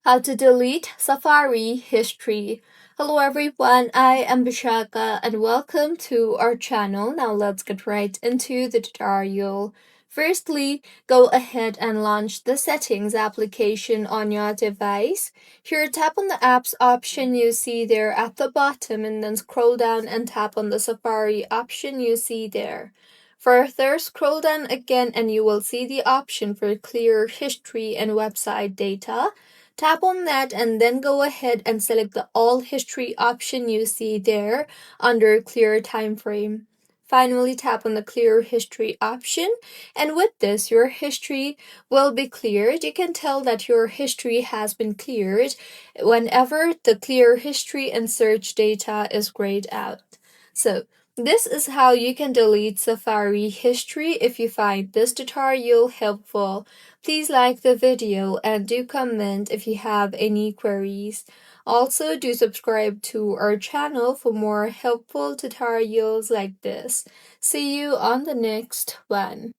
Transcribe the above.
How to delete Safari history. Hello everyone, I am Bishaka and welcome to our channel. Now let's get right into the tutorial. Firstly, go ahead and launch the settings application on your device. Here, tap on the apps option you see there at the bottom and then scroll down and tap on the Safari option you see there. Further, scroll down again and you will see the option for clear history and website data. Tap on that and then go ahead and select the all history option you see there under clear time frame. Finally, tap on the clear history option, and with this, your history will be cleared. You can tell that your history has been cleared whenever the clear history and search data is grayed out. So, this is how you can delete Safari history. If you find this tutorial helpful, please like the video and do comment if you have any queries. Also, do subscribe to our channel for more helpful tutorials like this. See you on the next one.